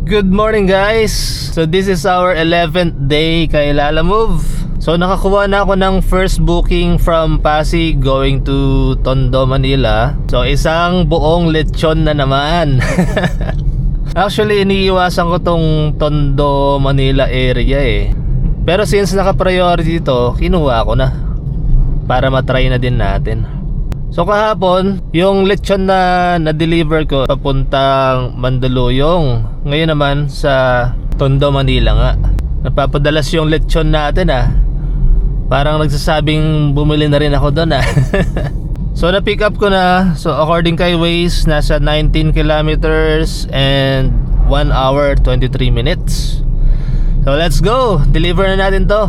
Good morning guys! So this is our 11th day kay Lalamove. So nakakuha na ako ng first booking from Pasig going to Tondo, Manila. So isang buong lechon na naman. Actually iniiwasan ko tong Tondo, Manila area eh. Pero since naka-priority ito, kinuha ko na para matry na din natin. So kahapon, yung lechon na na-deliver ko papuntang Mandaluyong. Ngayon naman sa Tondo, Manila nga. Napapadalas yung lechon natin ah. Parang nagsasabing bumili na rin ako doon ah. So na-pick up ko na. So according kay Waze, nasa 19 kilometers and 1 hour 23 minutes. So let's go, deliver na natin to.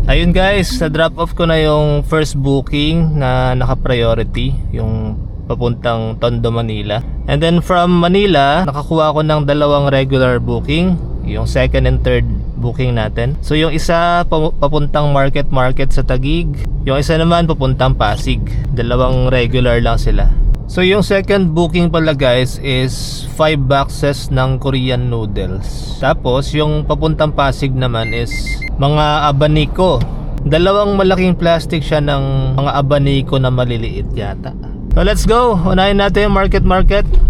Ayun guys, na-drop off ko na yung first booking na naka-priority, yung papuntang Tondo, Manila. And then from Manila, nakakuha ko ng dalawang regular booking, yung second and third booking natin. So yung isa papuntang Market sa Taguig, yung isa naman papuntang Pasig. Dalawang regular lang sila. So yung second booking pala guys is 5 boxes ng Korean noodles. Tapos yung papuntang Pasig naman is mga abaniko. Dalawang malaking plastic siya ng mga abaniko na maliliit yata. So let's go, unahin natin yung market.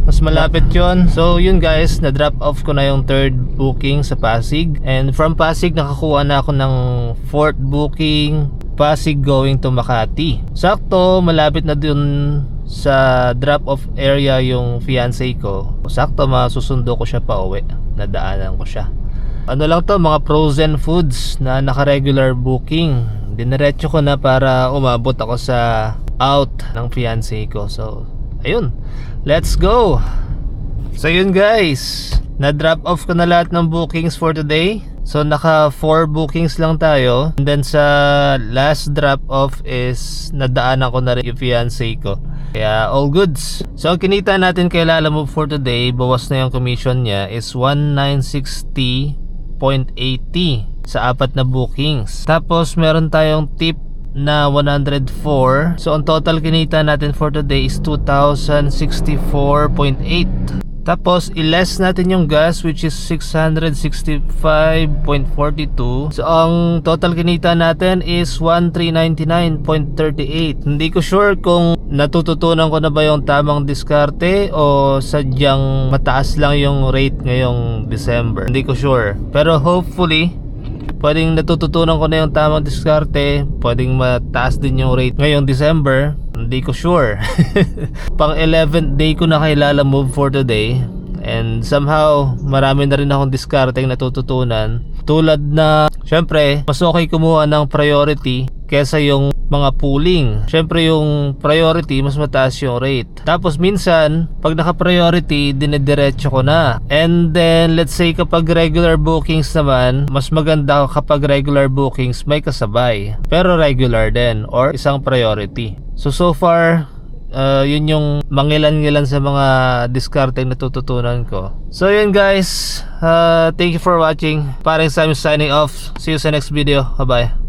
Mas malapit yon. So yun guys, na drop off ko na yung third booking sa Pasig. And from Pasig nakakuha na ako ng fourth booking, Pasig going to Makati. Sakto, malapit na dun sa drop off area yung fiancé ko. Sakto masusundo ko siya pa uwi. Nadaanan ko siya. Ano lang to, mga frozen foods na naka-regular booking. Diniretso ko na para umabot ako sa out ng fiancé ko. So, ayun. Let's go! So, yun guys. Na-drop off ko na lahat ng bookings for today. So, naka 4 bookings lang tayo. And then sa last drop off is nadaanan ko na rin yung fiancé ko. Kaya all goods. So, ang kinita natin kay Lalamove for today, bawas na yung commission niya, is 1,960.80 sa 4 na bookings. Tapos meron tayong tip na 104. So ang total kinita natin for today is 2,064.8. Tapos i-less natin yung gas which is 665.42. So ang total kinita natin is 1,399.38. Hindi ko sure kung natututunan ko na ba yung tamang diskarte o sadyang mataas lang yung rate ngayong December. Hindi ko sure. Pero hopefully pwedeng natututunan ko na yung tamang diskarte. Pwedeng mataas din yung rate ngayong December. Hindi ko sure. Pang 11th day ko na kay Lalamove for today. And somehow marami na rin akong diskarteng natututunan. Tulad na syempre mas okay kumuha ng priority kesa yung mga pooling. Syempre yung priority mas mataas yung rate. Tapos minsan pag naka-priority dinediretso ko na. And then let's say kapag regular bookings naman, mas maganda kapag regular bookings may kasabay. Pero regular din or isang priority. So far yun yung mangilan-ngilan sa mga diskarte na natututunan ko. So yun guys, thank you for watching. Parang Sam signing off. See you sa next video. Bye bye.